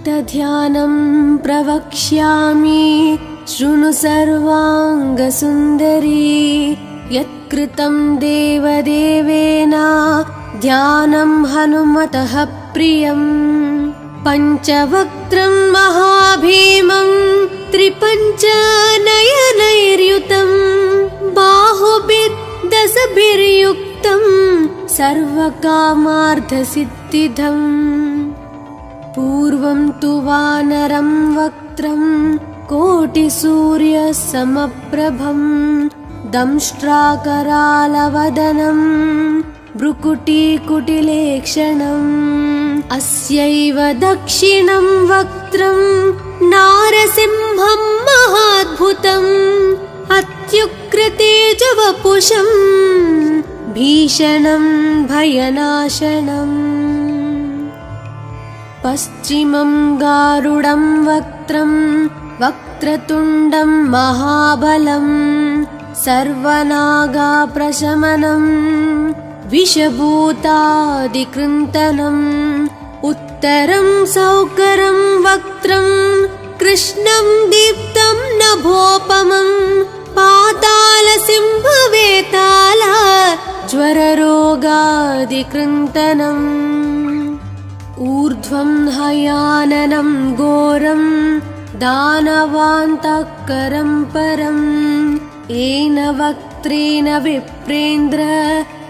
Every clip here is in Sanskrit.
भक्तध्यानं प्रवक्ष्यामि शृणु सर्वाङ्गसुन्दरी यत्कृतं देवदेवेन ध्यानं हनुमतः प्रियम् पञ्चवक्त्रं महाभीमं त्रिपञ्चनयनैर्युतं बाहुभिर्दशभिर्युक्तं सर्वकामार्थसिद्धिदम् पूर्वं तु वानरं वक्त्रं कोटिसूर्यसमप्रभं दंष्ट्राकरालवदनं भ्रुकुटीकुटिलेक्षणम् अस्यैव दक्षिणं वक्त्रं नारसिंहं महाद्भुतम् अत्युग्रतेजवपुषं भीषणं भयनाशनम् पश्चिमं गारुडं वक्त्रं वक्रतुण्डं महाबलं सर्वनागाप्रशमनं विषभूतादिकृन्तनम् उत्तरं सौकरं वक्त्रं कृष्णं दीप्तं नभोपमं पातालसिंहवेताल ज्वररोगादिकृन्तनम् ऊर्ध्वं हयाननं घोरं दानवान्तःकरं परम् येन वक्त्रेण विप्रेन्द्र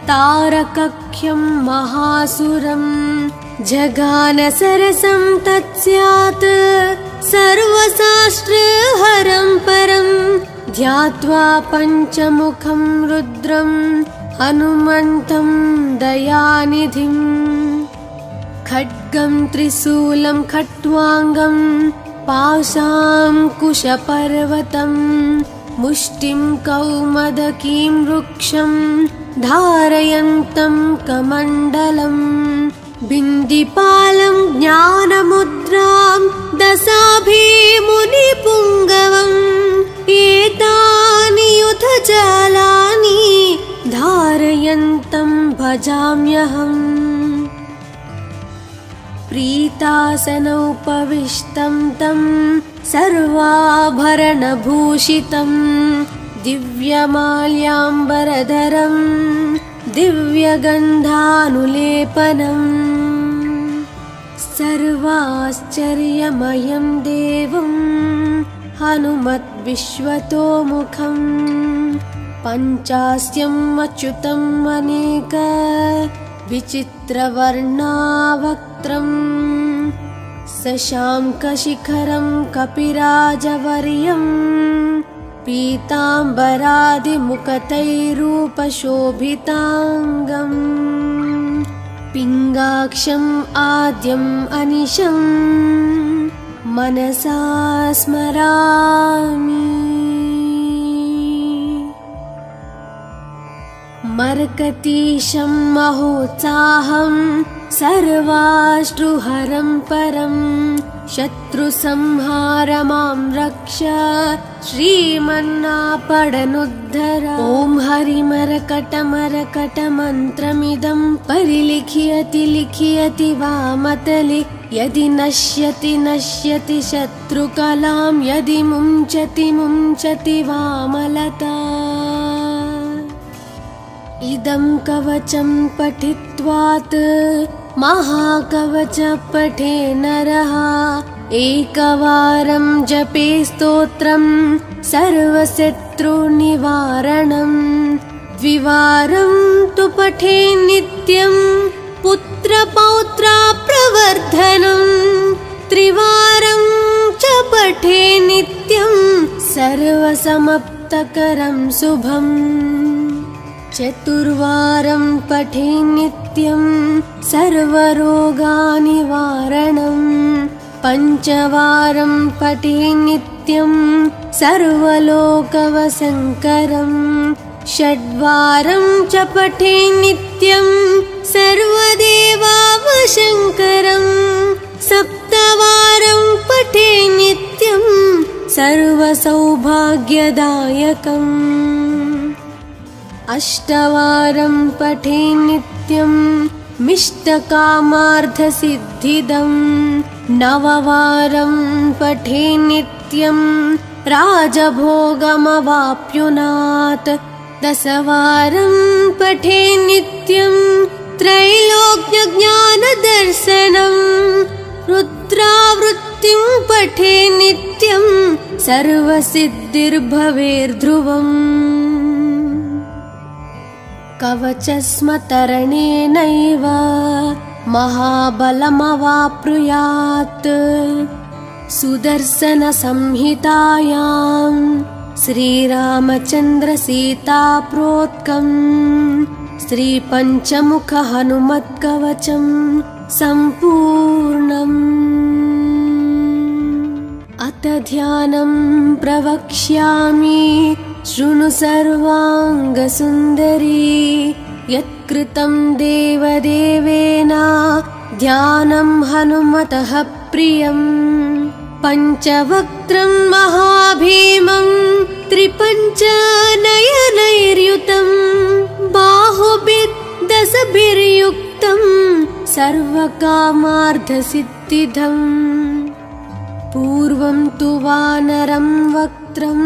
तारकख्यं महासुरम् जगानसरसं तत्स्यात् सर्वशास्त्रहरं परं ध्यात्वा पञ्चमुखं रुद्रं हनुमन्तं दयानिधिम् खड्गं त्रिशूलं खट्वाङ्गं पाशाङ्कुशपर्वतं मुष्टिं कौमदकीं वृक्षं धारयन्तं कमण्डलम् बिन्दिपालं ज्ञानमुद्रां दशाभिमुनिपुङ्गवम् एतानि युधजालानि धारयन्तं भजाम्यहम् प्रीतासनोपविष्टं तं सर्वाभरणभूषितं दिव्यमाल्याम्बरधरं दिव्यगन्धानुलेपनम् सर्वाश्चर्यमयं देवं हनुमद्विश्वतोमुखं पञ्चास्यम् अच्युतम् अनेक विचित्रवर्णावक्त्रं शशाङ्कशिखरं कपिराजवर्यं पीताम्बरादिमुखतैरूपशोभिताङ्गम् पिङ्गाक्षम् आद्यम् अनिशं मनसा स्मरामि मर्कतीशं महोत्साहं सर्वाश्रुहरं परं शत्रुसंहारमां रक्ष श्रीमन्नापडनुद्धर ॐ हरिमरकटमरकटमन्त्रमिदं परिलिख्यति लिख्यति वामतले यदि नश्यति नश्यति शत्रुकलां यदि मुञ्चति मुञ्चति वामलता इदं कवचं पठित्वात् महाकवच पठे नरः एकवारं जपे स्तोत्रं सर्वशत्रुनिवारणम् द्विवारं तु पठे नित्यं पुत्रपौत्राप्रवर्धनम् त्रिवारं च पठे नित्यं सर्वसमाप्तकरं शुभम् चतुर्वारं पठे नित्यं सर्वरोगानिवारणम् पञ्चवारं पठे नित्यं सर्वलोकवशङ्करम् षड्वारं च पठे नित्यं सर्वदेवावशङ्करम् सप्तवारं पठे नित्यं सर्वसौभाग्यदायकम् अष्टवारं पठे नित्यं मिष्टकामार्थसिद्धिदम् नववारं पठे नित्यं राजभोगमवाप्युनात् दशवारं पठे नित्यं त्रैलोक्यज्ञानदर्शनं रुद्रावृत्तिं पठे नित्यं सर्वसिद्धिर्भवेर्ध्रुवम् कवचस्मतरणेनैव महाबलमवाप्नुयात् सुदर्शनसंहितायां श्रीरामचन्द्रसीताप्रोक्तं श्रीपञ्चमुखहनुमत्कवचं सम्पूर्णम् अथ ध्यानं प्रवक्ष्यामि शृणु सर्वाङ्गसुन्दरी यत्कृतं देवदेवेन ध्यानं हनुमतः प्रियं पञ्चवक्त्रं महाभीमं त्रिपञ्चनयनैर्युतं बाहुभिर्दशभिर्युक्तं सर्वकामार्थसिद्धिदम् पूर्वं तु वानरं वक्त्रं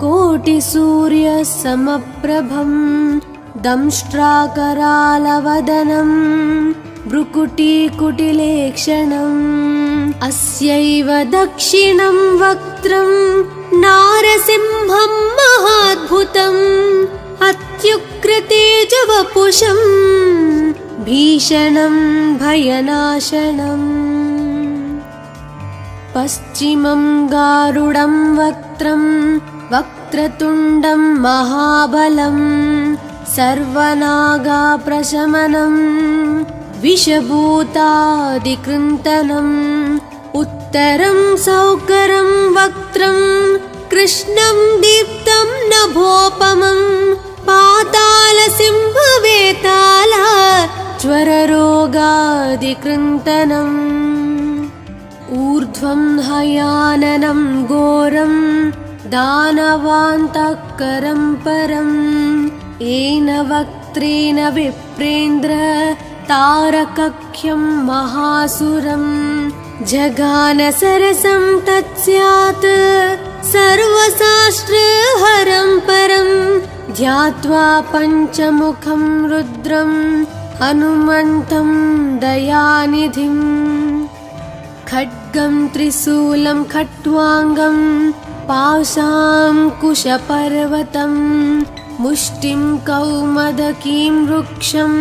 कोटिसूर्यसमप्रभं दंष्ट्राकरालवदनं भ्रुकुटीकुटिलेक्षणम् अस्यैव दक्षिणं वक्त्रं नारसिंहं महाद्भुतम् अत्युग्रतेजवपुषं भीषणं भयनाशनम् पश्चिमं गारुडं वक्त्रं वक्रतुण्डं महाबलं सर्वनागाप्रशमनं विषभूतादिकृन्तनम् उत्तरं सौकरं वक्त्रं कृष्णं दीप्तं नभोपमं पातालसिंहवेताल ज्वररोगादिकृन्तनम् ऊर्ध्वं हयाननं घोरं दानवान्तकरं परम् येन वक्त्रेण विप्रेन्द्र तारकख्यं महासुरम् जगानसरसं तत्स्यात् सर्वशास्त्रहरं परं ध्यात्वा पञ्चमुखं रुद्रं हनुमन्तं दयानिधिम् खड्गं त्रिशूलं खट्वाङ्गं पाशाङ्कुशपर्वतं मुष्टिं कौमदकीं वृक्षं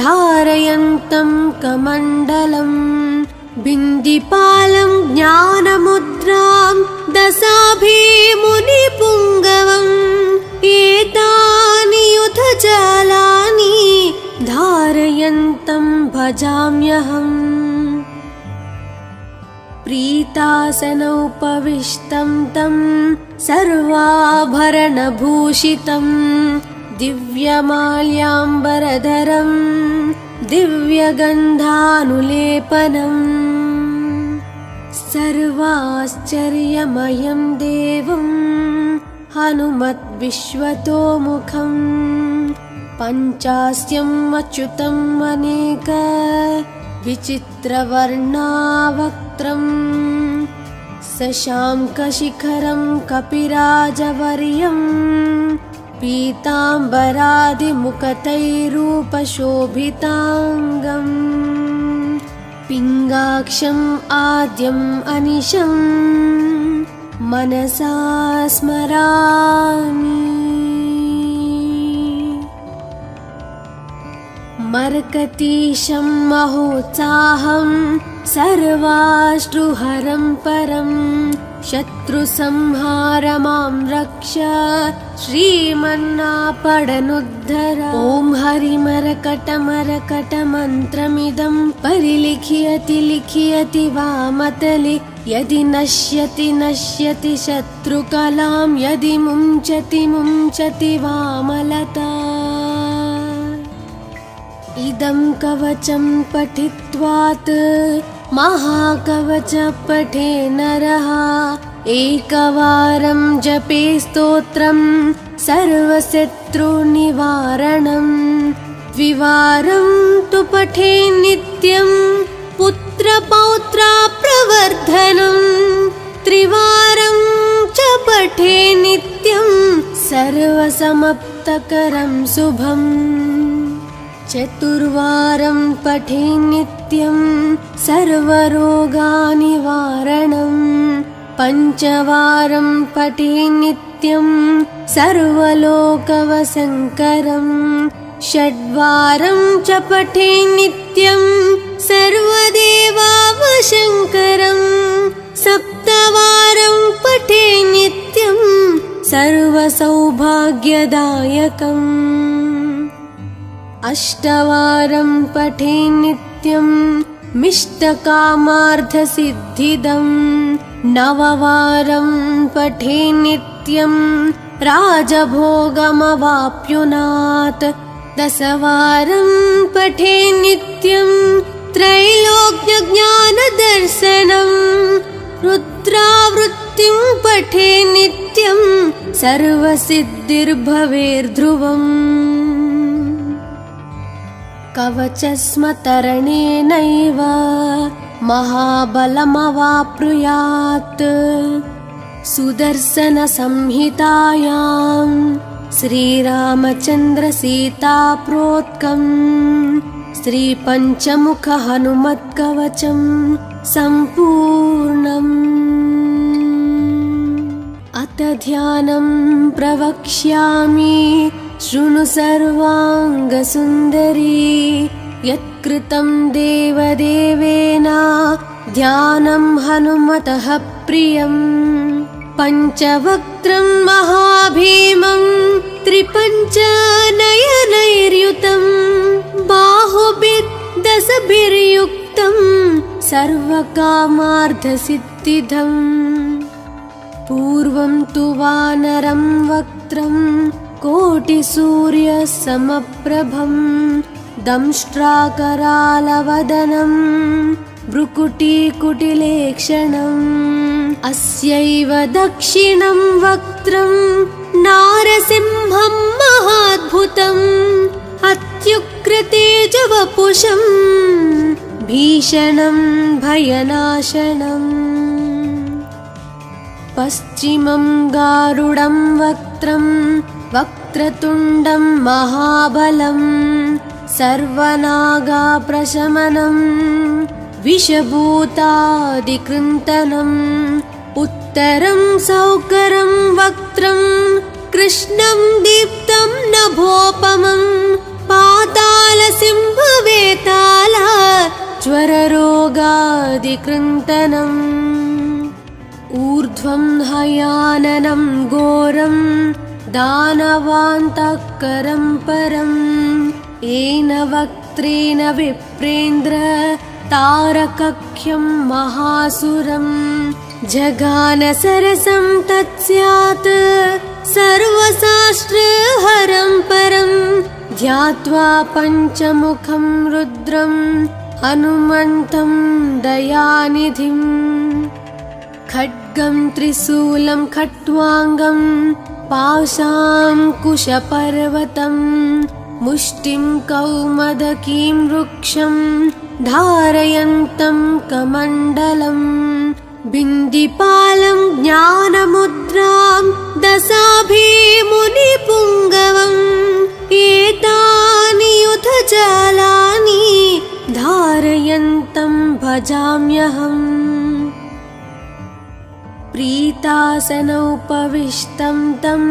धारयन्तं कमण्डलं बिन्दिपालं ज्ञानमुद्रां दशाभिमुनिपुङ्गवम् एतानि युधजालानि धारयन्तं भजाम्यहम् प्रीतासनोपविष्टं तं सर्वाभरणभूषितं दिव्यमाल्याम्बरधरं दिव्यगन्धानुलेपनम् सर्वाश्चर्यमयं देवं हनुमद्विश्वतोमुखं पञ्चास्यम् अच्युतम् अनेक विचित्रवर्णावक्त्रं शशाङ्कशिखरं कपिराजवर्यं पीताम्बरादिमुखतैरूपशोभिताङ्गम् पिङ्गाक्षम् आद्यम् अनिशं मनसा स्मरामि मर्कतीशं महोत्साहं सर्वाश्रुहरं परं शत्रुसंहार मां रक्ष श्रीमन्नापडनुद्धर ॐ हरिमरकटमरकटमन्त्रमिदं परिलिख्यति लिख्यति वामतले यदि नश्यति नश्यति शत्रुकलां यदि मुञ्चति मुञ्चति वामलता इदं कवचं पठित्वात् महाकवच पठे नरः एकवारं जपे स्तोत्रं सर्वशत्रुनिवारणं द्विवारं तु पठे नित्यं पुत्रपौत्रा प्रवर्धनम् त्रिवारं च पठे नित्यं सर्वसमप्तकरं शुभम् चतुर्वारं पठे नित्यं सर्वरोगानिवारणम् पञ्चवारं पठे नित्यं सर्वलोकवशङ्करम् षड्वारं च पठे नित्यं सर्वदेवावशङ्करम् सप्तवारं पठे नित्यं सर्वसौभाग्यदायकम् अष्टवारं पठे नित्यं मिष्टकामार्थसिद्धिदम् नववारं पठे नित्यं राजभोगमवाप्नुयात् दशवारं पठे नित्यं त्रैलोक्यज्ञानदर्शनम् रुद्रावृत्तिं पठे नित्यं सर्वसिद्धिर्भवेर्ध्रुवम् कवचस्मतरणेनैव महाबलमवाप्नुयात् सुदर्शनसंहितायां श्रीरामचन्द्रसीताप्रोक्तं श्रीपञ्चमुखहनुमत्कवचं सम्पूर्णम् अथ ध्यानं प्रवक्ष्यामि शृणु सर्वाङ्गसुन्दरी यत्कृतं देवदेवेन ध्यानं हनुमतः प्रियम् पञ्चवक्त्रं महाभीमं त्रिपञ्चनयनैर्युतं बाहुभिर्दशभिर्युक्तं सर्वकामार्थसिद्धिदम् पूर्वं तु वानरं वक्त्रं कोटिसूर्यसमप्रभं दंष्ट्राकरालवदनं भ्रुकुटीकुटिलेक्षणम् अस्यैव दक्षिणं वक्त्रं नारसिंहं महाद्भुतम् अत्युग्रतेजवपुषं भीषणं भयनाशनम् पश्चिमं गारुडं वक्त्रं वक्रतुण्डं महाबलं सर्वनागाप्रशमनं विषभूतादिकृन्तनम् उत्तरं सौकरं वक्त्रं कृष्णं दीप्तं नभोपमं पातालसिंहवेताल ज्वररोगादिकृन्तनम् ऊर्ध्वं हयाननं घोरं दानवान्तकरं परम् येन वक्त्रेण विप्रेन्द्र तारकख्यं महासुरम् जगान सरसं तत्स्यात् सर्वशास्त्रहरं परं ध्यात्वा पञ्चमुखं रुद्रं हनुमन्तं दयानिधिम् खड्गं त्रिशूलं खट्वाङ्गं पाशाङ्कुशपर्वतं मुष्टिं कौमदकीं वृक्षं धारयन्तं कमण्डलम् बिन्दिपालं ज्ञानमुद्रां दशाभिमुनिपुङ्गवम् एतानि युधजालानि धारयन्तं भजाम्यहम् प्रीतासनोपविष्टं तं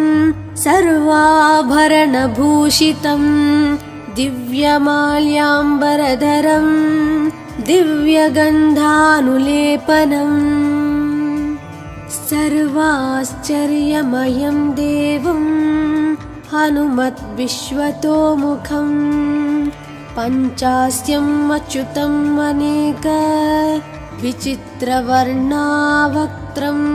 सर्वाभरणभूषितं दिव्यमाल्याम्बरधरं दिव्यगन्धानुलेपनम् सर्वाश्चर्यमयं देवं हनुमद्विश्वतोमुखं पञ्चास्यम् अच्युतम् अनेक विचित्रवर्णावक्त्रम्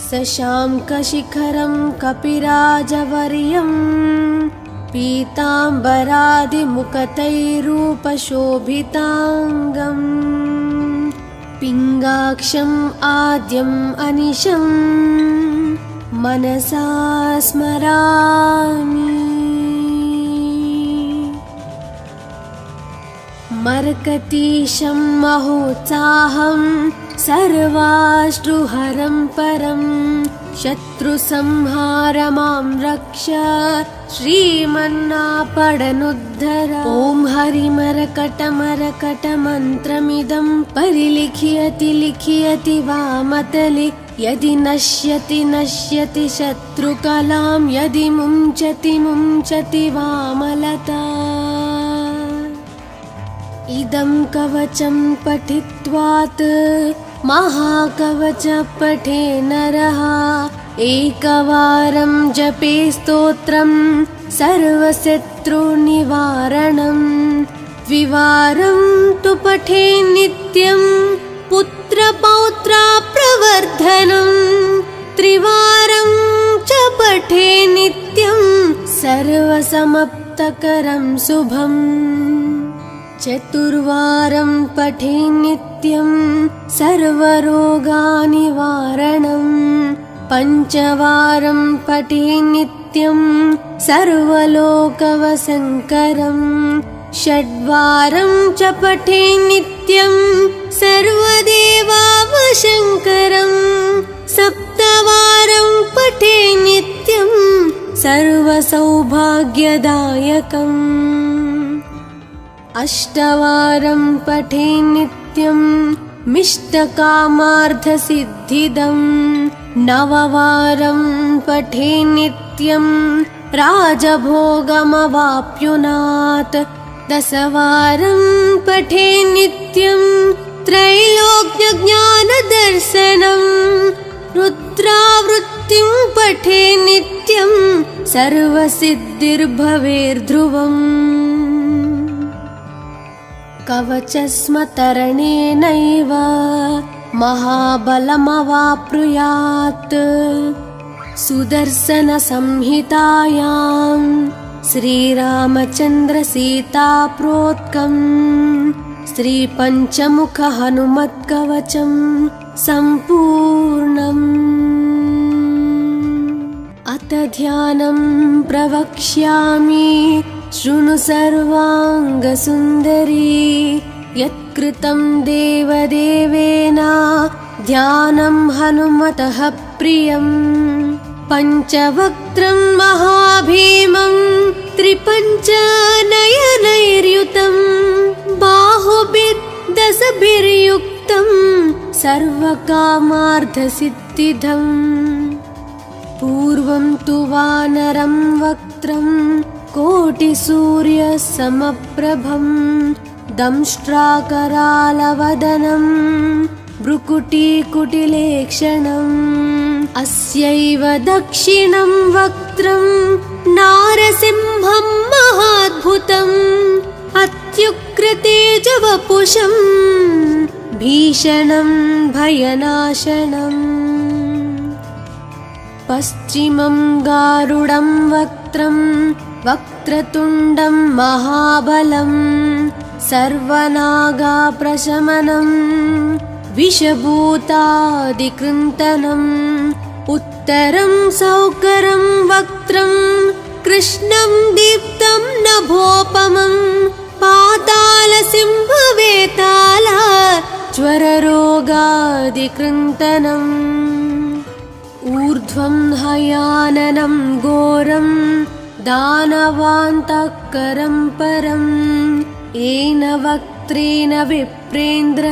शशाङ्कशिखरं कपिराजवर्यं पीताम्बरादिमुखतैरूपशोभिताङ्गम् पिङ्गाक्षम् आद्यम् अनिशं मनसा स्मरामि। मर्कतीशं महोत्साहं सर्वाश्रुहरं परं शत्रुसंहार मां रक्ष श्रीमन्नापडनुद्धर। ॐ हरिमरकटमरकटमन्त्रमिदं परिलिख्यति लिख्यति वामतले यदि नश्यति नश्यति शत्रुकलां यदि मुञ्चति मुञ्चति वामलता। इदं कवचं पठित्वात् महाकवच पठे नरः एकवारं जपे स्तोत्रं सर्वशत्रुनिवारणं द्विवारं तु पठे नित्यं पुत्रपौत्राप्रवर्धनं त्रिवारं च पठे नित्यं सर्वसमाप्तकरं शुभम् चतुर्वारं पठे नित्यं सर्वरोगनिवारणं पञ्चवारं पठे नित्यं सर्वलोकवशङ्करं षड्वारं च पठे नित्यं सर्वदेवावशङ्करं सप्तवारं पठे नित्यं सर्वसौभाग्यदायकम् अष्टवारं पठे नित्यं मिष्टकामार्थसिद्धिदं नववारं पठे नित्यं राजभोगमवाप्नुयात् दशवारं पठे नित्यं त्रैलोक्यज्ञानदर्शनं रुद्रावृत्तिं पठे नित्यं सर्वसिद्धिर्भवेर्ध्रुवम् कवचस्मतरणेनैव महाबलमवाप्नुयात् सुदर्शनसंहितायां श्रीरामचन्द्रसीताप्रोक्तं श्रीपञ्चमुखहनुमत्कवचं सम्पूर्णम्। अथ ध्यानं प्रवक्ष्यामि शृणु सर्वाङ्गसुन्दरी यत्कृतं देवदेवेन ध्यानं हनुमतः प्रियं पञ्चवक्त्रं महाभीमं त्रिपञ्चनयनैर्युतं बाहुभिर्दशभिर्युक्तं सर्वकामार्थसिद्धिदम् पूर्वं तु वानरं वक्त्रं कोटिसूर्यसमप्रभं दंष्ट्राकरालवदनं भ्रुकुटीकुटिलेक्षणम् अस्यैव दक्षिणं वक्त्रं नारसिंहं महाद्भुतम् अत्युग्रतेजवपुषं भीषणं भयनाशनम् पश्चिमं गारुडं वक्त्रं वक्रतुण्डं महाबलं सर्वनागाप्रशमनं विषभूतादिकृन्तनम् उत्तरं सौकरं वक्त्रं कृष्णं दीप्तं नभोपमं पातालसिंहवेताल ज्वररोगादिकृन्तनम् ऊर्ध्वं हयाननं घोरं दानवान्तकरं परं येन वक्त्रेण विप्रेन्द्र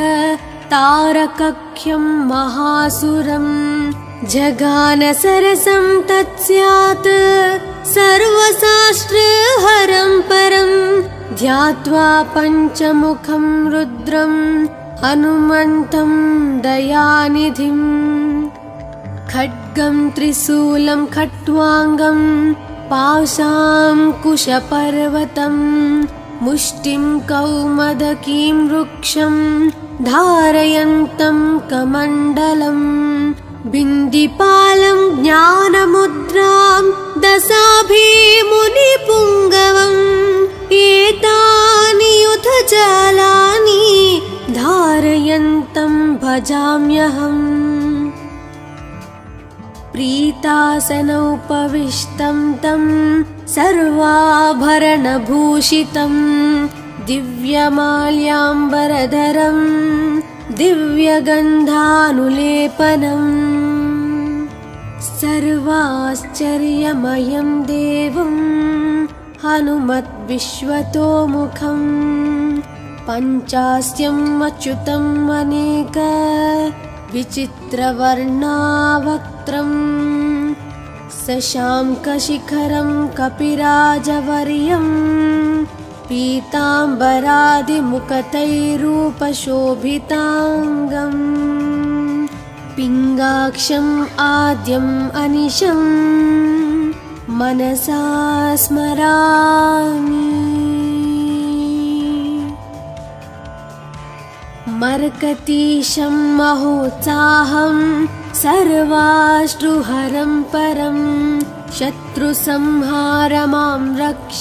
तारकख्यं महासुरं जगानसरसं तत्स्यात् सर्वशास्त्रहरं परं ध्यात्वा पञ्चमुखं रुद्रं हनुमन्तं दयानिधिम् खड्गं त्रिशूलं खट्वाङ्गं पाशाङ्कुशपर्वतं मुष्टिं कौमदकीं वृक्षं धारयन्तं कमण्डलं बिन्दिपालं ज्ञानमुद्रां दशाभिमुनिपुङ्गवम् एतानि युधजालानि धारयन्तं भजाम्यहम् प्रीतासनोपविष्टं तं सर्वाभरणभूषितं दिव्यमाल्याम्बरधरं दिव्यगन्धानुलेपनम् सर्वाश्चर्यमयं देवं हनुमद्विश्वतोमुखम् पञ्चास्यम् अच्युतम् अनेक विचित्रवर्णावक्त्रम् शशाङ्कशिखरं कपिराजवर्यं पीताम्बरादिमुखतैरूपशोभिताङ्गम् पिङ्गाक्षम् आद्यम् अनिशम् मनसा स्मरामि। मर्कतीशं महोत्साहं सर्वाश्रुहरं परं शत्रुसंहारमां रक्ष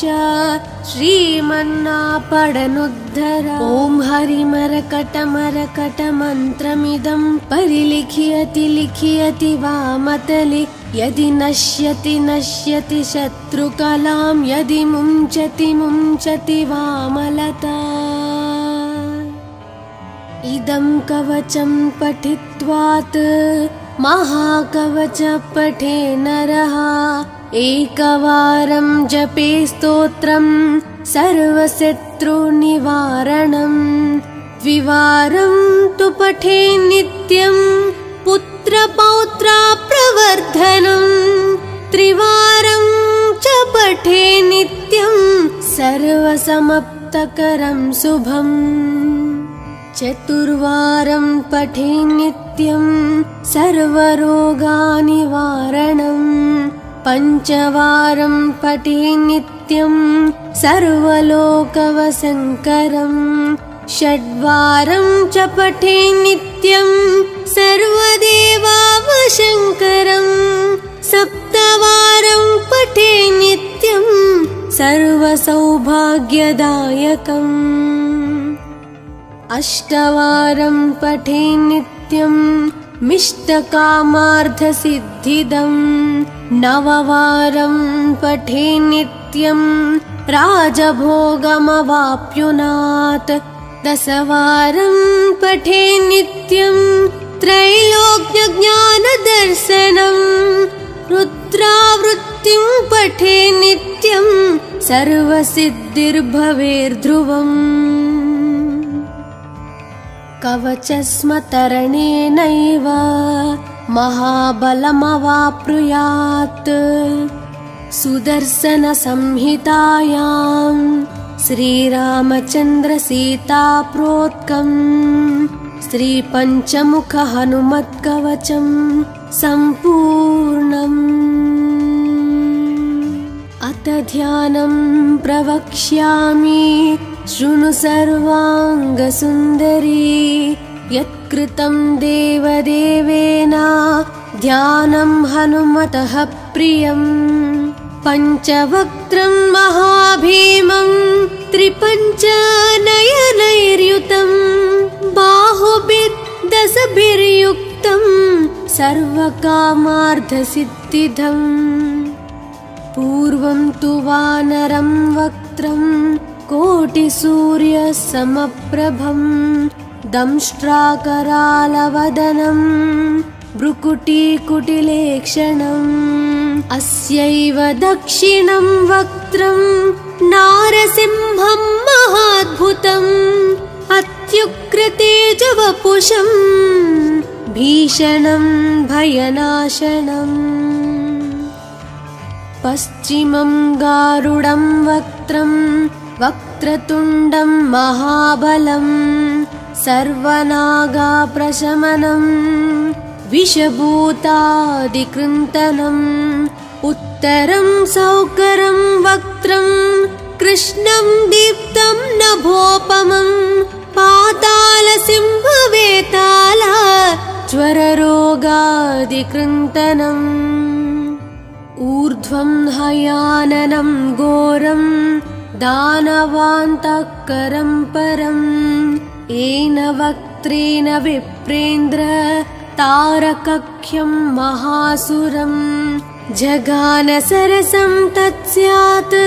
श्रीमन्नापडनुद्धर। ॐ हरिमरकटमरकटमन्त्रमिदं परिलिख्यति लिख्यति वामतले यदि नश्यति नश्यति शत्रुकलां यदि मुञ्चति मुञ्चति वामलता। इदं कवचं पठित्वात् महाकवच पठे नरः एकवारं जपे स्तोत्रं सर्वशत्रुनिवारणं द्विवारं तु पठे नित्यं पुत्रपौत्राप्रवर्धनं त्रिवारं च पठे नित्यं सर्वसमाप्तकरं शुभम् चतुर्वारं पठे नित्यं सर्वरोगनिवारणं पञ्चवारं पठे नित्यं सर्वलोकवशङ्करं षड्वारं च पठे नित्यं सर्वदेवावशङ्करं सप्तवारं पठे नित्यं सर्वसौभाग्यदायकम् अष्टवारं पठे नित्यं मिष्टकामार्थसिद्धिदं नववारं पठे नित्यं राजभोगमवाप्नुयात् दशवारं पठे नित्यं त्रैलोक्यज्ञानदर्शनं रुद्रावृत्तिं पठे नित्यं सर्वसिद्धिर्भवेर्ध्रुवम् कवचस्मतरणेनैव महाबलमवाप्नुयात् सुदर्शनसंहितायां श्रीरामचन्द्रसीताप्रोक्तं श्रीपञ्चमुखहनुमत्कवचं सम्पूर्णम्। अथ ध्यानं प्रवक्ष्यामि शृणु सर्वाङ्गसुन्दरी यत्कृतं देवदेवेन ध्यानं हनुमतः प्रियम् पञ्चवक्त्रं महाभीमं त्रिपञ्चनयनैर्युतं बाहुभिर्दशभिर्युक्तं सर्वकामार्थसिद्धिदम् पूर्वं तु वानरं वक्त्रं कोटिसूर्यसमप्रभं दंष्ट्राकरालवदनं भ्रुकुटीकुटिलेक्षणम् अस्यैव दक्षिणं वक्त्रं नारसिंहं महाद्भुतम् अत्युग्रतेजवपुषं भीषणं भयनाशनम् पश्चिमं गारुडं वक्त्रं वक्रतुण्डं महाबलं सर्वनागाप्रशमनं विषभूतादिकृन्तनम् उत्तरं सौकरं वक्त्रं कृष्णं दीप्तं नभोपमं पातालसिंहवेताल ज्वररोगादिकृन्तनम् ऊर्ध्वं हयाननं घोरं दानवान्तकरं परम् येन वक्त्रेण विप्रेन्द्र तारकख्यं महासुरं जगानसरसं तत्स्यात्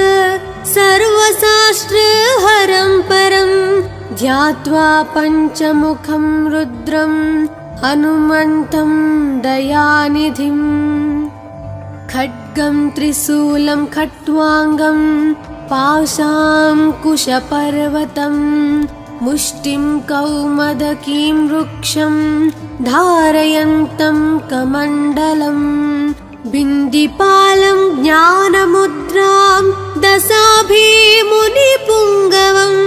सर्वशास्त्रहरं परं ध्यात्वा पञ्चमुखं रुद्रं हनुमन्तं दयानिधिं खड्गं त्रिशूलं खट्वाङ्गं पाशाङ्कुशपर्वतं मुष्टिं कौमदकीं वृक्षं धारयन्तं कमण्डलं बिन्दिपालं ज्ञानमुद्रां दशाभिमुनिपुङ्गवम्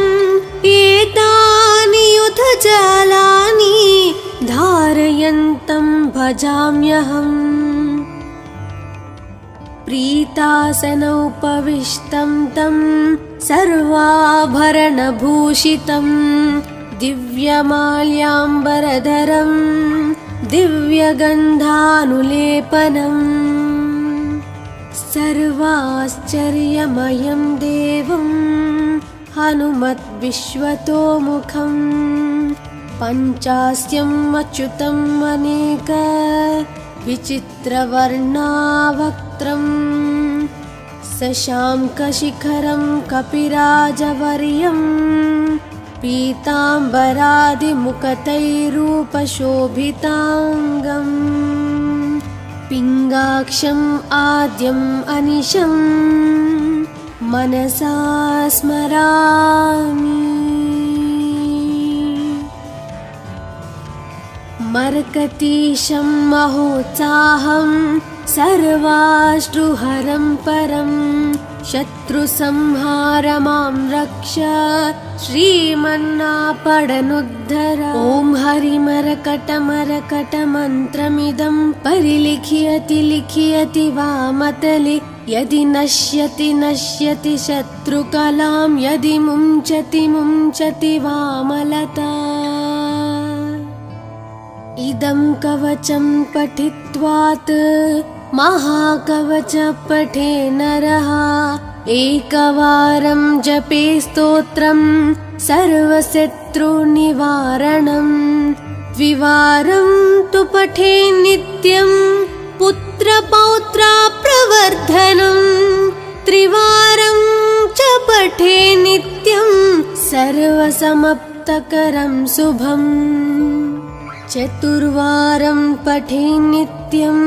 एतानि युधजालानि धारयन्तं भजाम्यहम् प्रीतासनोपविष्टं तं सर्वाभरणभूषितं दिव्यमाल्याम्बरधरं दिव्यगन्धानुलेपनम् सर्वाश्चर्यमयं देवं हनुमद्विश्वतोमुखं पञ्चास्यम् अच्युतम् अनेक विचित्रवर्णावक्त्रम् शशाङ्कशिखरं कपिराजवर्यं पीताम्बरादिमुकुटैरूपशोभिताङ्गम् पिङ्गाक्षम् आद्यम् अनिशं मनसा स्मरामि मर्कतीशं महोत्साहं सर्वाश्रुहरं परं शत्रुसंहारमां रक्ष श्रीमन्नापडनुद्धर ॐ हरिमरकटमरकटमन्त्रमिदं परिलिख्यति लिख्यति वामतले यदि नश्यति नश्यति शत्रुकलां यदि मुञ्चति मुञ्चति वामलता इदं कवचं पठित्वात् महाकवच पठे नरः एकवारं जपे स्तोत्रं सर्वशत्रुनिवारणं द्विवारं तु पठे नित्यं पुत्रपौत्राप्रवर्धनं त्रिवारं च पठे नित्यं सर्वसमाप्तकरं शुभम् चतुर्वारं पठे नित्यं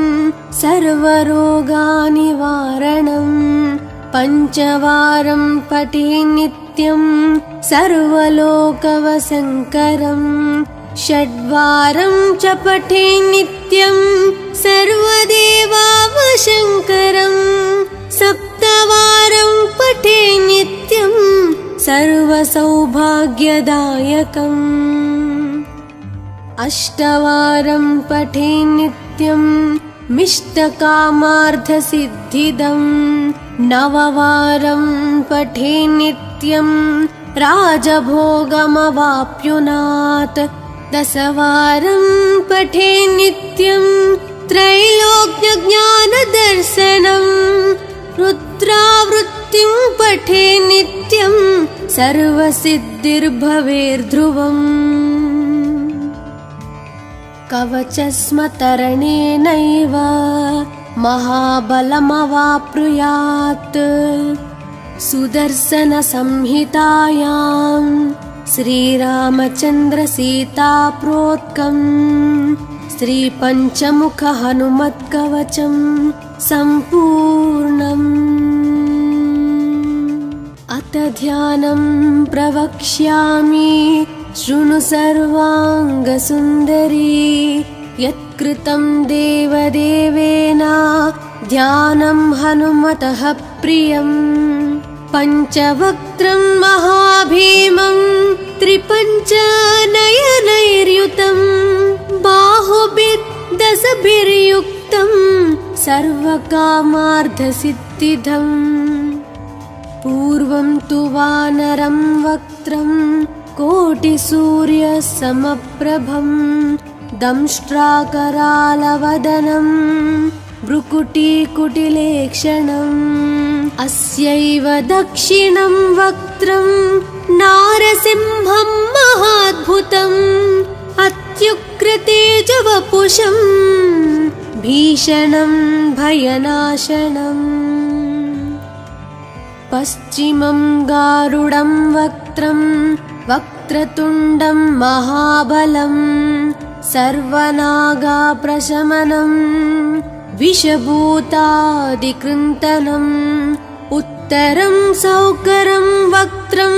सर्वरोगनिवारणं पञ्चवारं पठे नित्यं सर्वलोकवशङ्करं षड्वारं च पठे नित्यं सर्वदेवावशङ्करं सप्तवारं पठे नित्यं सर्वसौभाग्यदायकम् अष्टवारं पठे नित्यं मिष्टकामार्थसिद्धिदं नववारं पठे नित्यं राजभोगमवाप्नुयात् दशवारं पठे नित्यं त्रैलोक्यज्ञानदर्शनं रुद्रावृत्तिं पठे नित्यं सर्वसिद्धिर्भवेर्ध्रुवम् कवचस्मतरणेनैव महाबलमवाप्नुयात् सुदर्शनसंहितायां श्रीरामचन्द्रसीताप्रोक्तं श्रीपञ्चमुखहनुमत्कवचं सम्पूर्णम् अथ ध्यानं प्रवक्ष्यामि शृणु सर्वाङ्गसुन्दरी यत्कृतं देवदेवेन ध्यानं हनुमतः प्रियम् पञ्चवक्त्रं महाभीमं त्रिपञ्चनयनैर्युतं बाहुभिर्दशभिर्युक्तं सर्वकामार्थसिद्धिदम् पूर्वं तु वानरं वक्त्रं कोटिसूर्यसमप्रभं दंष्ट्राकरालवदनं भ्रुकुटीकुटिलेक्षणम् अस्यैव दक्षिणं वक्त्रं नारसिंहं महाद्भुतम् अत्युग्रतेजवपुषं भीषणं भयनाशनम् पश्चिमं गारुडं वक्त्रं वक्रतुण्डं महाबलं सर्वनागाप्रशमनं विषभूतादिकृन्तनम् उत्तरं सौकरं वक्त्रं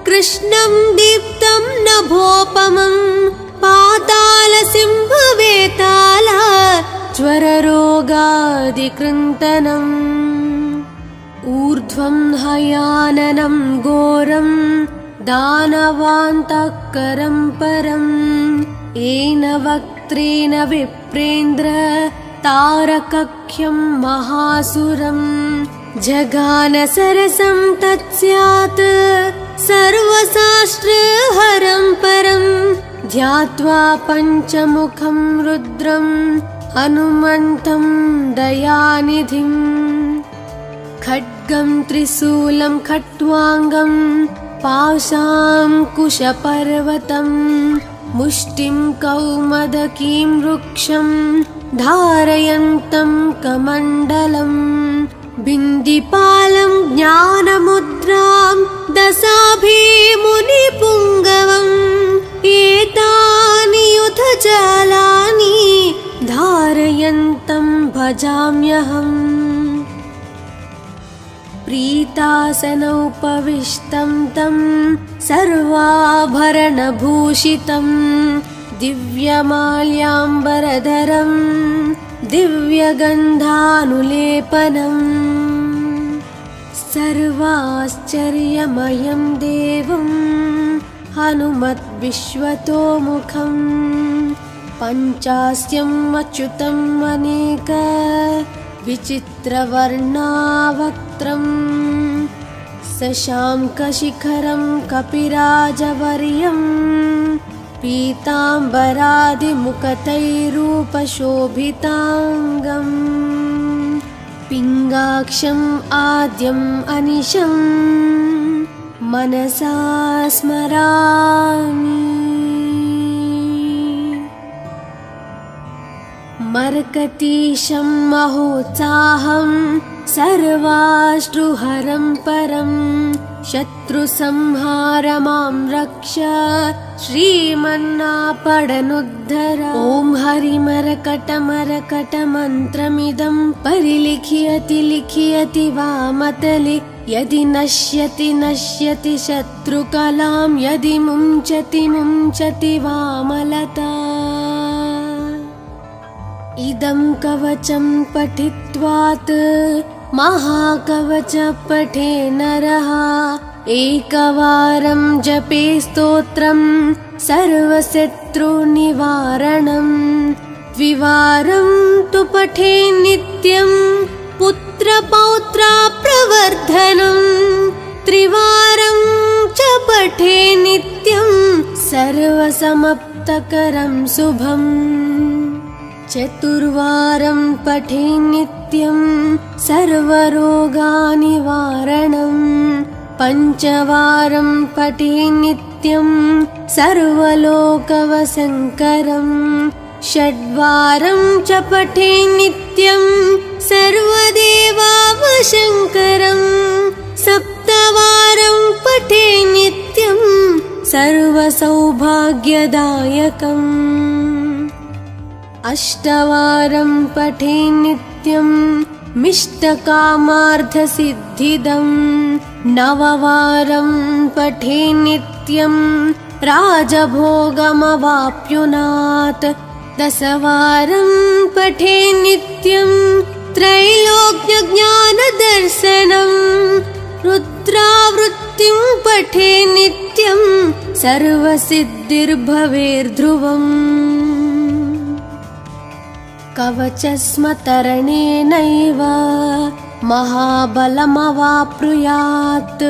कृष्णं दीप्तं नभोपमं पातालसिंहवेताला ज्वररोगादिकृन्तनम् ऊर्ध्वं हयाननं घोरं दानवान्तःकरं परम् येन वक्त्रेण विप्रेन्द्र तारकख्यं महासुरम् जगानसरसं तत्स्यात् सर्वशास्त्रहरं परं ध्यात्वा पञ्चमुखं रुद्रं हनुमन्तं दयानिधिम् खड्गं त्रिशूलं खट्वाङ्गं पाशाङ्कुशपर्वतं मुष्टिं कौमदकीं वृक्षं धारयन्तं कमण्डलम् बिन्दिपालं ज्ञानमुद्रां दशाभिमुनिपुङ्गवम् एतानि युधजालानि धारयन्तं भजाम्यहम् प्रीतासनोपविष्टं तं सर्वाभरणभूषितं दिव्यमाल्याम्बरधरं दिव्यगन्धानुलेपनम् सर्वाश्चर्यमयं देवं हनुमद्विश्वतोमुखं पञ्चास्यम् अच्युतम् अनेक विचित्रवर्णावक्त्रं शशाङ्कशिखरं कपिराजवर्यं पीताम्बरादिमुकुटैरूपशोभिताङ्गम् पिङ्गाक्षम् आद्यम् अनिशं मनसा स्मरामि मर्कटीशं महोत्साहं सर्वाश्रुहरं परं शत्रुसंहार मां रक्ष श्रीमन्नापडनुद्धर ॐ हरिमरकटमरकटमन्त्रमिदं परिलिखयति लिखयति वामतले यदि नश्यति नश्यति शत्रुकलां यदि मुञ्चति मुञ्चति वामलता इदं कवचं पठित्वात् महाकवच पठे नरः एकवारं जपे स्तोत्रं सर्वशत्रुनिवारणं द्विवारं तु पठे नित्यं पुत्रपौत्राप्रवर्धनं त्रिवारं च पठे नित्यं सर्वसमाप्तकरं शुभम् चतुर्वारं पठे नित्यं सर्वरोगनिवारणं पञ्चवारं पठे नित्यं सर्वलोकवशङ्करं षड्वारं च पठे नित्यं सर्वदेवावशङ्करं सप्तवारं पठे नित्यं सर्वसौभाग्यदायकम् अष्टवारं पठे नित्यं मिष्टकामार्थसिद्धिदं नववारं पठे नित्यं राजभोगमवाप्नुयात् दशवारं पठे नित्यं त्रैलोक्यज्ञानदर्शनं रुद्रावृत्तिं पठे नित्यं सर्वसिद्धिर्भवेर्ध्रुवम् कवचस्मतरणेनैव महाबलमवाप्नुयात्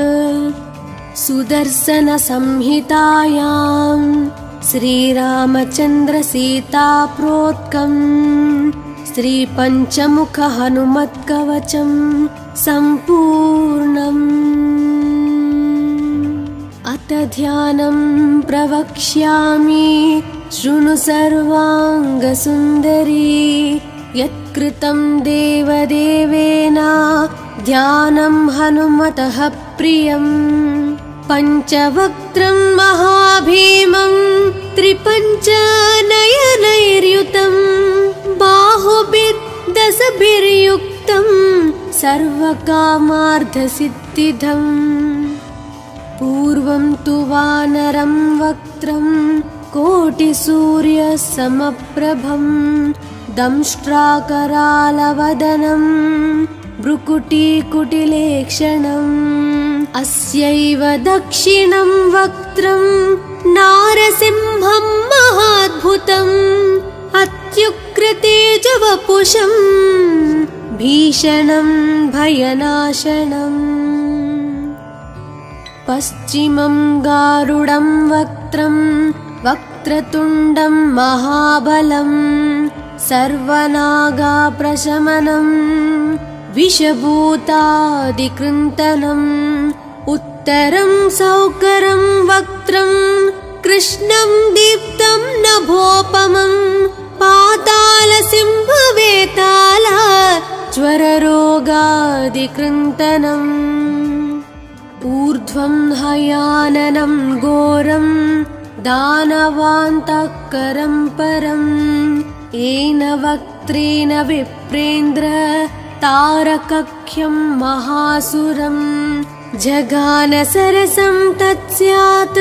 सुदर्शनसंहितायां श्रीरामचन्द्रसीताप्रोक्तं श्रीपञ्चमुखहनुमत्कवचं सम्पूर्णम् अथ ध्यानं प्रवक्ष्यामि शृणु सर्वाङ्गसुन्दरी यत्कृतं देवदेवेन ध्यानं हनुमतः प्रियम् पञ्चवक्त्रं महाभीमं त्रिपञ्चनयनैर्युतं बाहुभिर्दशभिर्युक्तं सर्वकामार्थसिद्धिदम् पूर्वं तु वानरं वक्त्रं कोटिसूर्यसमप्रभं दंष्ट्राकरालवदनं भ्रुकुटीकुटिलेक्षणम् अस्यैव दक्षिणं वक्त्रं नारसिंहं महाद्भुतम् अत्युग्रतेजवपुषं भीषणं भयनाशनम् पश्चिमं गारुडं वक्त्रं वक्रतुण्डं महाबलं सर्वनागाप्रशमनं विषभूतादिकृन्तनम् उत्तरं सौकरं वक्त्रं कृष्णं दीप्तं नभोपमं पातालसिंहवेताला ज्वररोगादिकृन्तनम् ऊर्ध्वं हयाननं घोरं दानवान्तःकरं परं येन वक्त्रेण विप्रेन्द्र तारकख्यं महासुरं जगानसरसं तत्स्यात्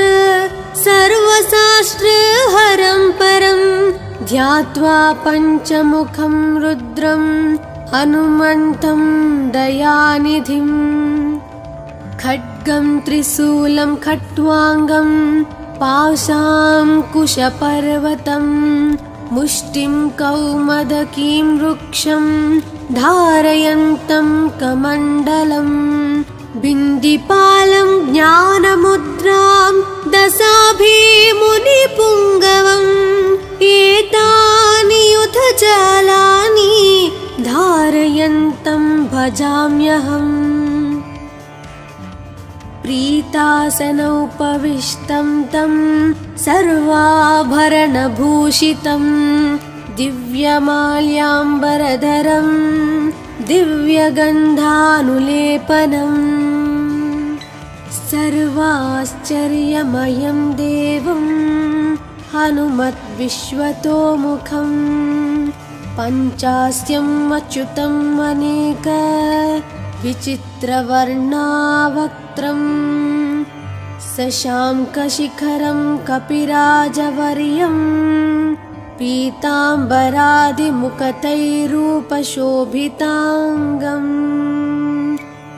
सर्वशास्त्रहरं परं ध्यात्वा पञ्चमुखं रुद्रं हनुमन्तं दयानिधिम् खड्गं त्रिशूलं खट्वाङ्गं पाशाङ्कुशपर्वतं मुष्टिं कौमदकीं वृक्षं धारयन्तं कमण्डलं बिन्दिपालं ज्ञानमुद्रां दशाभिमुनिपुङ्गवम् एतानि युधजालानि धारयन्तं भजाम्यहम् प्रीतासनोपविष्टं तं सर्वाभरणभूषितं दिव्यमाल्याम्बरधरं दिव्यगन्धानुलेपनम् सर्वाश्चर्यमयं देवं हनुमद्विश्वतोमुखं पञ्चास्यम् अच्युतम् अनेक विचित्रवर्णावक्त्रं शशाङ्कशिखरं कपिराजवर्यं पीताम्बरादिमुखतैरूपशोभिताङ्गम्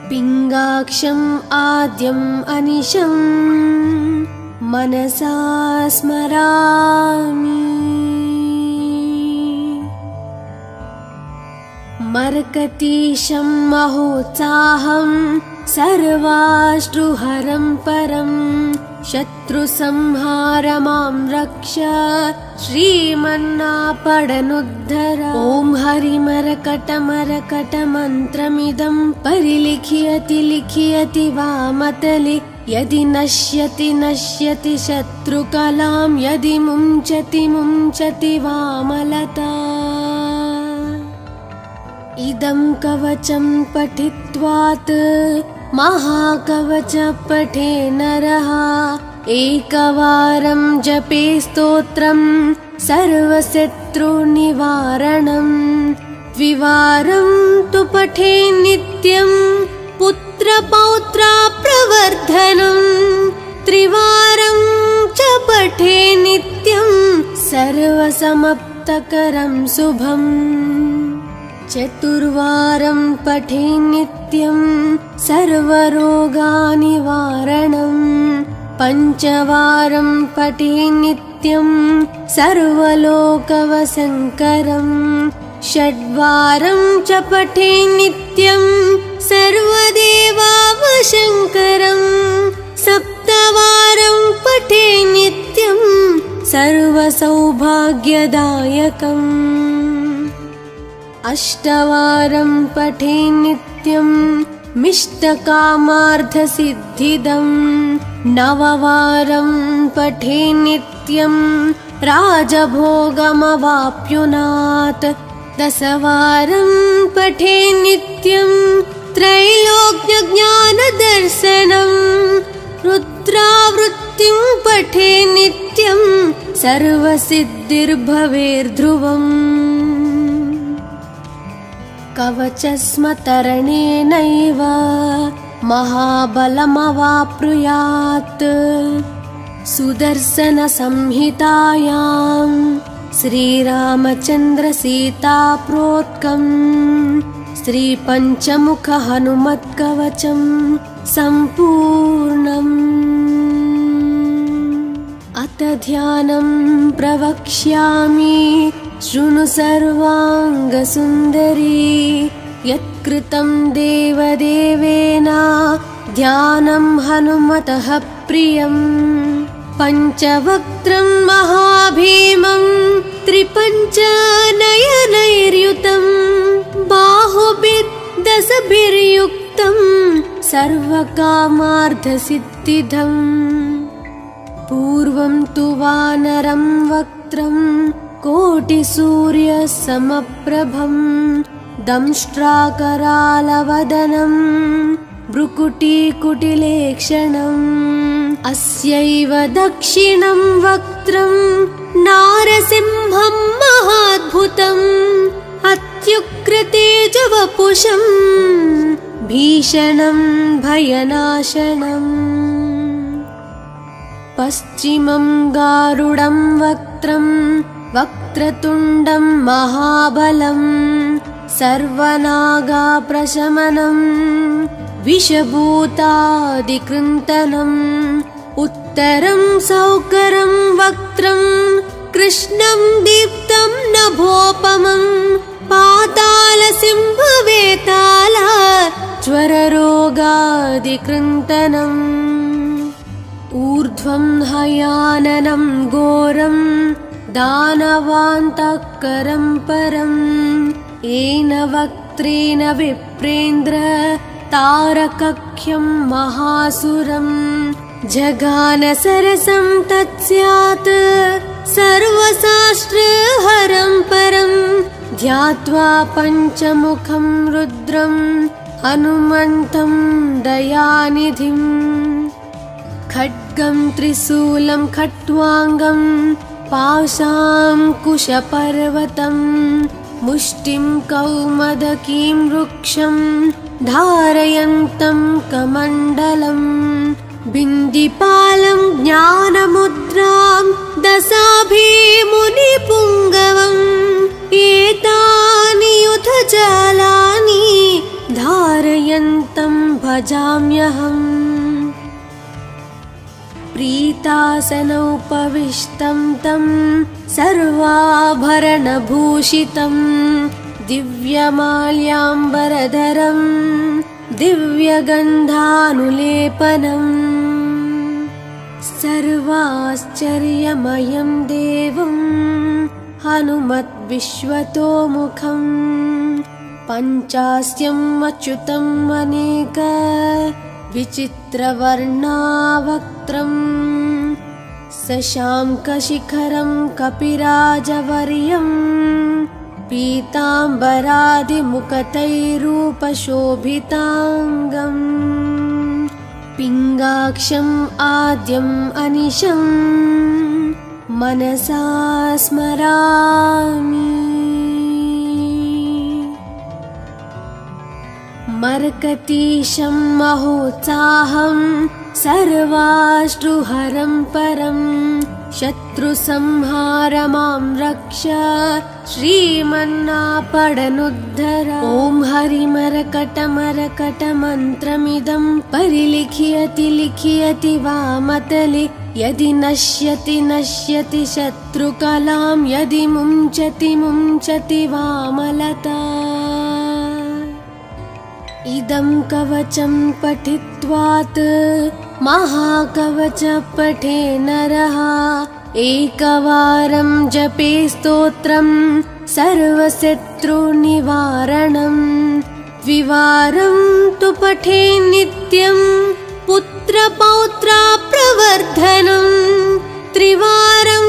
पिङ्गाक्षम् आद्यम् अनिशं मनसा स्मरामि मर्कतीशं महोत्साहं सर्वाश्रुहरं परं शत्रुसंहार मां रक्ष श्रीमन्नापडनुद्धर ॐ हरिमरकटमरकटमन्त्रमिदं परिलिखियति लिखियति वामतले यदि नश्यति नश्यति शत्रुकलां यदि मुञ्चति मुञ्चति वामलता इदं कवचं पठित्वात् महाकवच पठे नरः एकवारं जपे स्तोत्रं सर्वशत्रुनिवारणम् द्विवारं तु पठे नित्यं पुत्रपौत्राप्रवर्धनम् त्रिवारं च पठे नित्यं सर्वसमाप्तकरं शुभम् चतुर्वारं पठे नित्यं सर्वरोगनिवारणम् पञ्चवारं पठे नित्यं सर्वलोकवशङ्करम् षड्वारं च पठे नित्यं सर्वदेवावशङ्करम् सप्तवारं पठे नित्यं सर्वसौभाग्यदायकम् अष्टवारं पठे नित्यं मिष्टकामार्थसिद्धिदम् नववारं पठे नित्यं राजभोगमवाप्युनात् दशवारं पठे नित्यं त्रैलोक्यज्ञानदर्शनम् रुद्र पठे नित्यं सर्वसिद्धिर्भवेर्ध्रुवम् कवचस्मतरणेनैव महाबलमवाप्नुयात् सुदर्शनसंहितायां श्रीरामचन्द्रसीताप्रोक्तं श्रीपञ्चमुखहनुमत्कवचं सम्पूर्णम्। अथ ध्यानं प्रवक्ष्यामि शृणु सर्वाङ्गसुन्दरी यत्कृतं देवदेवेन ध्यानं हनुमतः प्रियम्। पञ्चवक्त्रं महाभीमं त्रिपञ्चनयनैर्युतं बाहुभिर्दशभिर्युक्तं सर्वकामार्थसिद्धिदम्। पूर्वं तु वानरं वक्त्रं कोटिसूर्यसमप्रभं दंष्ट्राकरालवदनं भ्रुकुटीकुटिलेक्षणम्। अस्यैव दक्षिणं वक्त्रं नारसिंहं महाद्भुतम् अत्युग्रतेजवपुषं भीषणं भयनाशनम्। पश्चिमं गारुडं वक्त्रं वक्रतुण्डं महाबलं सर्वनागाप्रशमनं विषभूतादिकृन्तनम्। उत्तरं सौकरं वक्त्रं कृष्णं दीप्तं नभोपमं पातालसिंहवेताल ज्वररोगादिकृन्तनम्। ऊर्ध्वं हयाननं घोरं दानवान्तकरं परं येन वक्त्रेण विप्रेन्द्र तारकख्यं महासुरम्। जगानसरसं तत्स्यात् सर्वशास्त्रहरं परं ध्यात्वा पञ्चमुखं रुद्रं हनुमन्तं दयानिधिम्। खड्गं त्रिशूलं खट्वाङ्गं पाशाङ्कुशपर्वतं मुष्टिं कौमदकीं वृक्षं धारयन्तं कमण्डलम्। बिन्दिपालं ज्ञानमुद्रां दशाभिमुनिपुङ्गवम् एतानि युधजालानि धारयन्तं भजाम्यहम्। प्रीतासनोपविष्टं तं सर्वाभरणभूषितं दिव्यमाल्याम्बरधरं दिव्यगन्धानुलेपनम्। सर्वाश्चर्यमयं देवं हनुमद्विश्वतोमुखं पञ्चास्यम् अच्युतम् अनेक विचित्रवर्णावक्त्रं शशाङ्कशिखरं कपिराजवर्यं पीताम्बरादिमुखतैरूपशोभिताङ्गम्। पिङ्गाक्षम् आद्यम् अनिशं मनसा स्मरामि। मर्कतीशं महोत्साहं सर्वाश्रुहरं परं शत्रुसंहार मां रक्ष श्रीमन्नापडनुद्धर। ॐ हरिमरकटमरकटमन्त्रमिदं परिलिख्यति लिख्यति वामतले यदि नश्यति नश्यति शत्रुकलां यदि मुञ्चति मुञ्चति वामलता। इदं कवचं पठित्वात् महाकवच पठे नरः एकवारं जपे स्तोत्रं सर्वशत्रुनिवारणम्। द्विवारं तु पठे नित्यं पुत्रपौत्राप्रवर्धनम्। त्रिवारं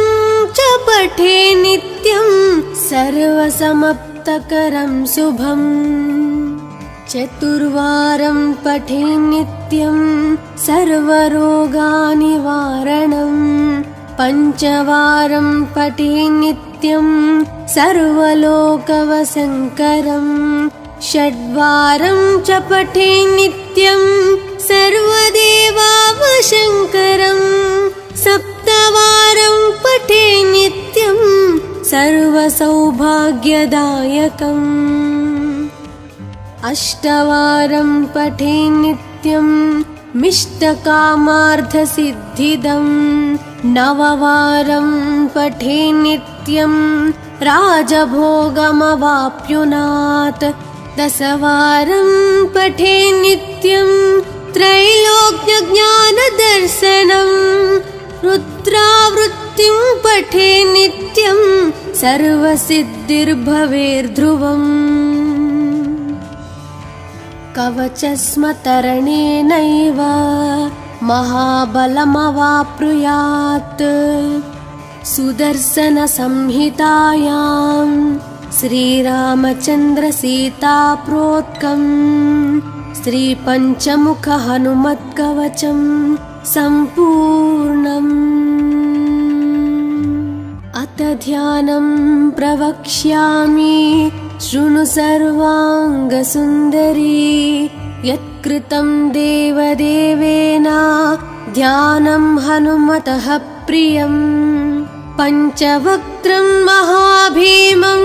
च पठे नित्यं सर्वसमाप्तकरं शुभम्। चतुर्वारं पठे नित्यं सर्वरोगनिवारणम्। पञ्चवारं पठे नित्यं सर्वलोकवशङ्करं। षड्वारं च पठे नित्यं सर्वदेवावशङ्करं। सप्तवारं पठे नित्यं सर्वसौभाग्यदायकम्। अष्टवारं पठे नित्यं मिष्टकामार्थसिद्धिदं। नववारं पठे नित्यं राजभोगमवाप्नुयात्। दशवारं पठे नित्यं त्रैलोक्यज्ञानदर्शनं। रुद्रावृत्तिं पठे नित्यं सर्वसिद्धिर्भवेर्ध्रुवम्। कवचस्मतरणेनैव महाबलमवाप्नुयात्। सुदर्शनसंहितायां श्रीरामचन्द्रसीताप्रोक्तं श्रीपञ्चमुखहनुमत्कवचं सम्पूर्णम्। अथ ध्यानं प्रवक्ष्यामि शृणु सर्वाङ्गसुन्दरी। यत्कृतं देवदेवेन ध्यानं हनुमतः प्रियम्। पञ्चवक्त्रं महाभीमं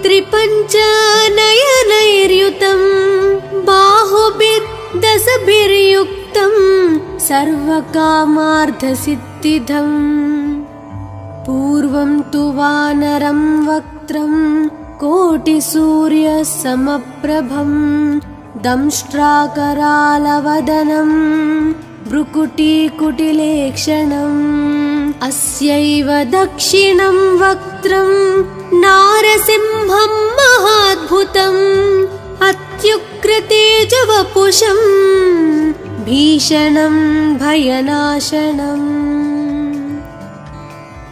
त्रिपञ्चनयनैर्युतं। बाहुभिर्दशभिर्युक्तं सर्वकामार्थसिद्धिदम्। पूर्वं तु वानरं वक्त्रं कोटिसूर्यसमप्रभं। दंष्ट्राकरालवदनं भ्रुकुटीकुटिलेक्षणम्। अस्यैव दक्षिणं वक्त्रं नारसिंहं महाद्भुतम्। अत्युग्रतेजवपुषं भीषणं भयनाशनम्।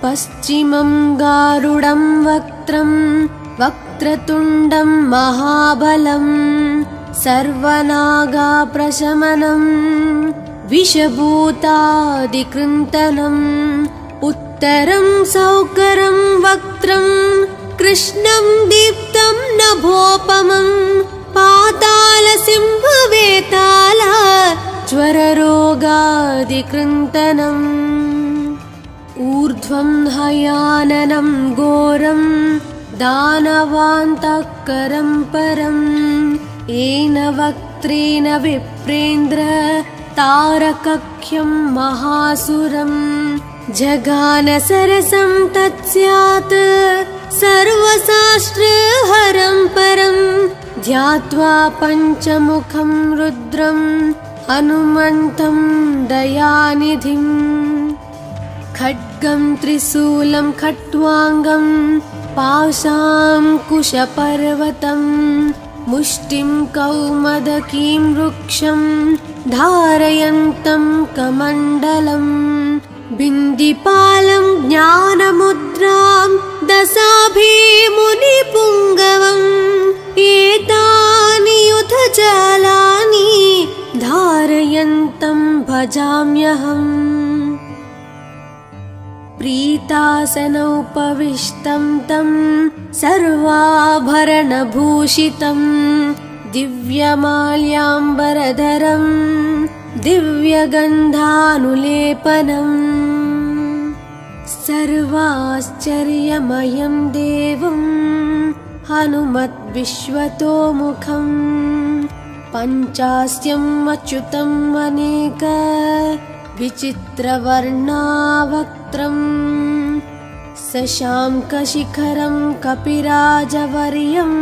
पश्चिमं गारुडं वक्त्रं वक्रतुण्डं महाबलं। सर्वनागाप्रशमनं विषभूतादिकृन्तनम्। उत्तरं सौकरं वक्त्रं कृष्णं दीप्तं नभोपमं। पातालसिंहवेताल ज्वररोगादिकृन्तनम्। ऊर्ध्वं हयाननं घोरं दानवान्तकरं परम्। येन वक्त्रेण विप्रेन्द्र तारकख्यं महासुरं। जगानसरसं तत्स्यात् सर्वशास्त्रहरं परं। ध्यात्वा पञ्चमुखं रुद्रं हनुमन्तं दयानिधिम्। खड्गं त्रिशूलं खट्वाङ्गं पाशाङ्कुशपर्वतं। मुष्टिं कौमदकीं वृक्षं धारयन्तं कमण्डलम्। बिन्दिपालं ज्ञानमुद्रां दशाभिमुनिपुङ्गवम्। एतानि युधजालानि धारयन्तं भजाम्यहम्। प्रीतासनोपविष्टं तं सर्वाभरणभूषितं। दिव्यमाल्याम्बरधरं दिव्यगन्धानुलेपनम्। सर्वाश्चर्यमयं देवं हनुमद्विश्वतोमुखम्। पञ्चास्यम् अच्युतम् अनेक विचित्रवर्णावक्त्रम्। शशाङ्कशिखरं कपिराजवर्यं।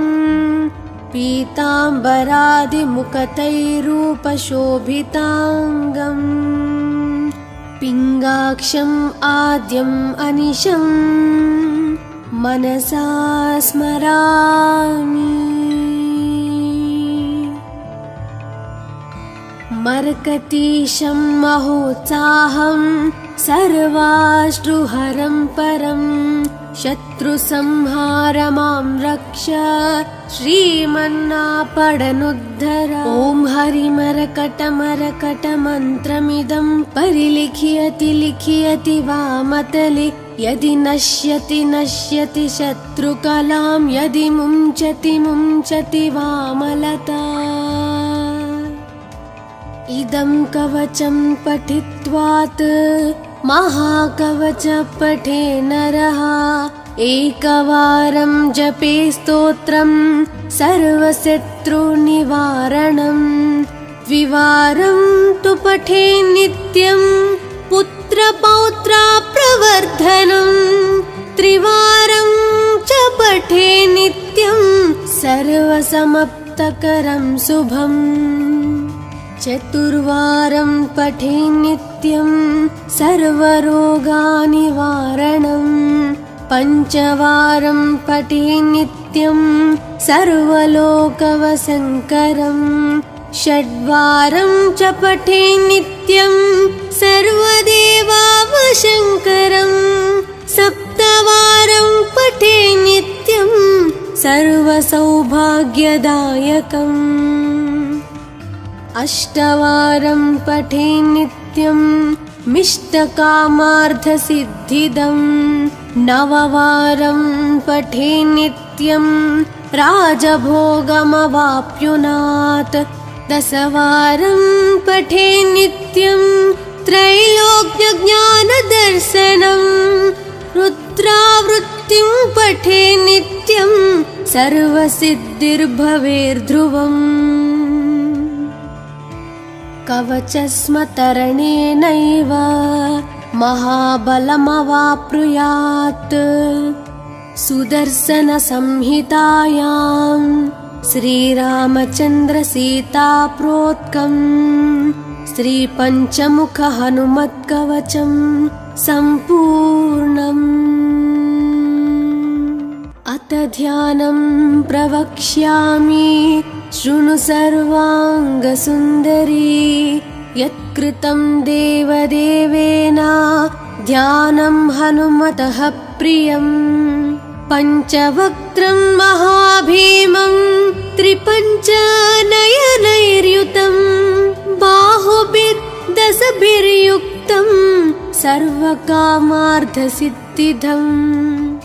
पीताम्बरादिमुखतैरूपशोभिताङ्गम्। पिङ्गाक्षम् आद्यम् अनिशम् मनसा स्मरामि। मर्कतीशं महोत्साहं सर्वाश्रुहरं परं। शत्रुसंहार मां रक्ष श्रीमन्नापडनुद्धर। ॐ हरिमरकटमरकटमन्त्रमिदं परिलिखियति लिखियति वामतले। यदि नश्यति नश्यति शत्रुकलां यदि मुञ्चति मुञ्चति वामलता। इदं कवचं पठित्वात् महाकवच पठे नरः। एकवारं जपे स्तोत्रं सर्वशत्रुनिवारणं। द्विवारं तु पठे नित्यं पुत्रपौत्राप्रवर्धनं। त्रिवारं च पठे नित्यं सर्वसमाप्तकरं शुभम्। चतुर्वारं पठे नित्यं सर्वरोगनिवारणं। पञ्चवारं पठे नित्यं सर्वलोकवशङ्करं। षड्वारं च पठे नित्यं सर्वदेवावशङ्करं। सप्तवारं पठे नित्यं सर्वसौभाग्यदायकम्। अष्टवारं पठे नित्यं मिष्टकामार्थसिद्धिदम्। नववारं पठे नित्यं राजभोगमवाप्नुयात्। दशवारं पठे नित्यं त्रैलोक्यज्ञानदर्शनं। रुद्रावृत्तिं पठे नित्यं सर्वसिद्धिर्भवेर्ध्रुवम्। कवचस्मतरणेनैव महाबलमवाप्नुयात्। सुदर्शनसंहितायां श्रीरामचन्द्रसीताप्रोक्तं श्रीपञ्चमुखहनुमत्कवचं सम्पूर्णम्। अथ ध्यानं प्रवक्ष्यामि शृणु सर्वाङ्गसुन्दरी। यत्कृतं देवदेवेन ध्यानं हनुमतः प्रियम्। पञ्चवक्त्रं महाभीमं त्रिपञ्चनयनैर्युतं। बाहुभिर्दशभिर्युक्तं सर्वकामार्थसिद्धिदम्।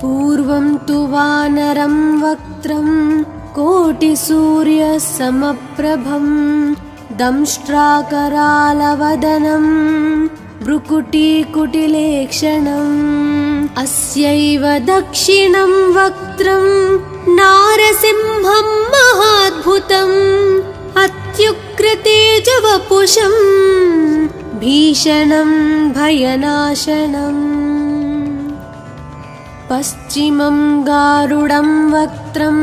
पूर्वं तु वानरं वक्त्रं कोटिसूर्यसमप्रभं। दंष्ट्राकरालवदनं भ्रुकुटीकुटिलेक्षणम्। अस्यैव दक्षिणं वक्त्रं नारसिंहं महाद्भुतम्। अत्युग्रतेजवपुषं भीषणं भयनाशनम्। पश्चिमं गारुडं वक्त्रं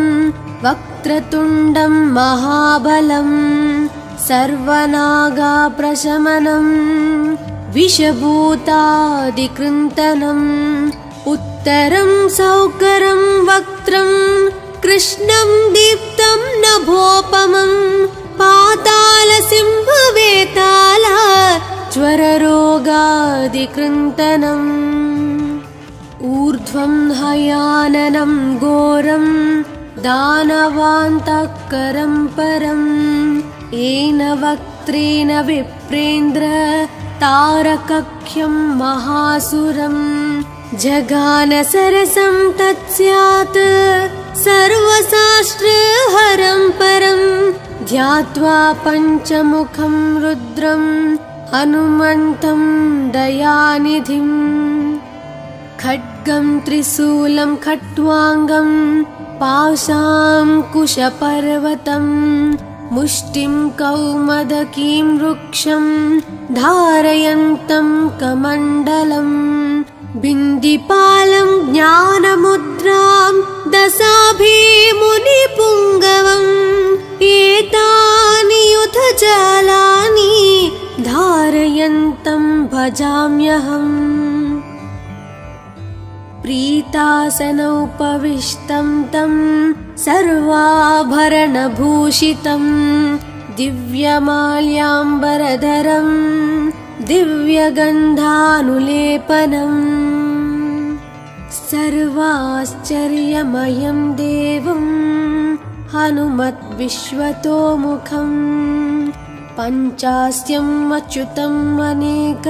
वक्रतुण्डं महाबलम्। सर्वनागाप्रशमनं विषभूतादिकृन्तनम्। उत्तरं सौकरं वक्त्रं कृष्णं दीप्तं नभोपमं। पातालसिंहवेताल ज्वररोगादिकृन्तनम्। ऊर्ध्वं हयाननं घोरं दानवान्तकरं परम्। येन वक्त्रेण विप्रेन्द्र तारकख्यं महासुरम्। जगानसरसं तत्स्यात् सर्वशास्त्रहरं परं। ध्यात्वा पञ्चमुखं रुद्रं हनुमन्तं दयानिधिम्। खड्गं त्रिशूलं खट्वाङ्गं पाशाङ्कुशपर्वतं। मुष्टिं कौमदकीं वृक्षं धारयन्तं कमण्डलम्। बिन्दिपालं ज्ञानमुद्रां दशाभिमुनिपुङ्गवम्। एतानि युधजालानि धारयन्तं भजाम्यहम्। प्रीतासनोपविष्टं तं सर्वाभरणभूषितं। दिव्यमाल्याम्बरधरं दिव्यगन्धानुलेपनम्। सर्वाश्चर्यमयं देवं हनुमद्विश्वतोमुखम् पञ्चास्यम् अच्युतम् अनेक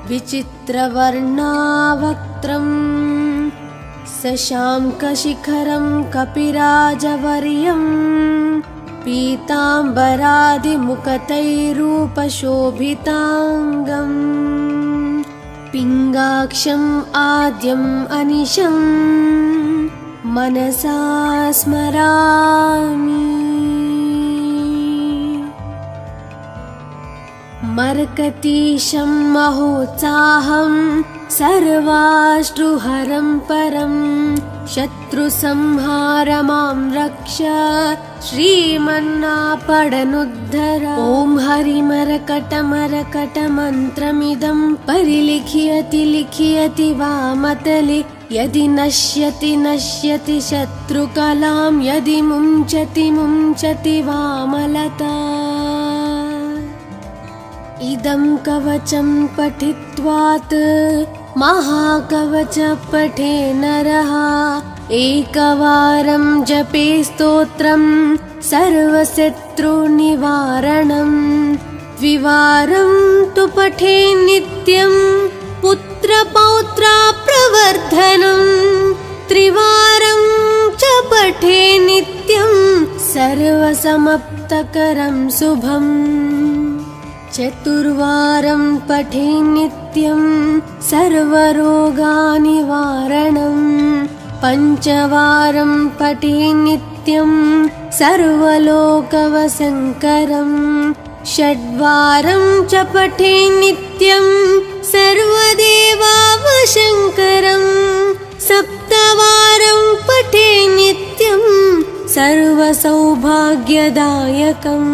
विचित्रवर्णावक्त्रम् शशाङ्कशिखरं कपिराजवर्यं पीताम्बरादिमुकुटैरूपशोभिताङ्गम् पिङ्गाक्षम् आद्यम् अनिशम् मनसा स्मरामि। मर्कतीशं महोत्साहं सर्वाश्रुहरं परं शत्रुसंहारमां रक्ष श्रीमन्नापडनुद्धर। ॐ हरिमरकटमरकटमन्त्रमिदं परिलिख्यति लिख्यति वामतले यदि नश्यति नश्यति शत्रुकलां यदि मुञ्चति मुञ्चति वामलता। इदं कवचं पठित्वात् महाकवच पठे नरः एकवारं जपे स्तोत्रं सर्वशत्रुनिवारणं द्विवारं तु पठे नित्यं पुत्रपौत्रप्रवर्धनं त्रिवारं च पठे नित्यं सर्वसमाप्तकरं शुभम् चतुर्वारं पठे नित्यं सर्वरोगनिवारणं पञ्चवारं पठे नित्यं सर्वलोकवशङ्करं षड्वारं च पठे नित्यं सर्वदेवावशङ्करं सप्तवारं पठे नित्यं सर्वसौभाग्यदायकम्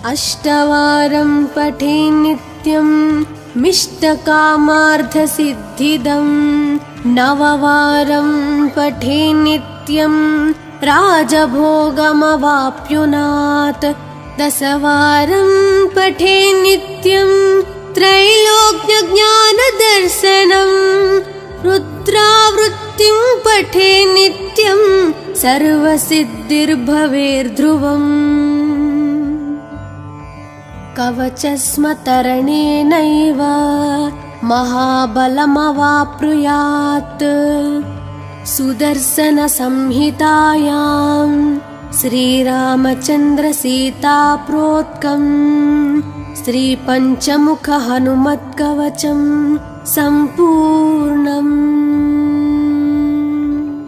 अष्टवारं पठे नित्यं मिष्टकामार्थसिद्धिदं नववारं पठे नित्यं राजभोगमवाप्नुयात् दशवारं पठे नित्यं त्रैलोक्यज्ञानदर्शनं रुद्रावृत्तिं पठे नित्यं सर्वसिद्धिर्भवेर्ध्रुवम् कवचस्मतरणेनैव महाबलमवाप्नुयात् सुदर्शनसंहितायां श्रीरामचन्द्रसीताप्रोक्तं श्रीपञ्चमुखहनुमत्कवचं सम्पूर्णम्।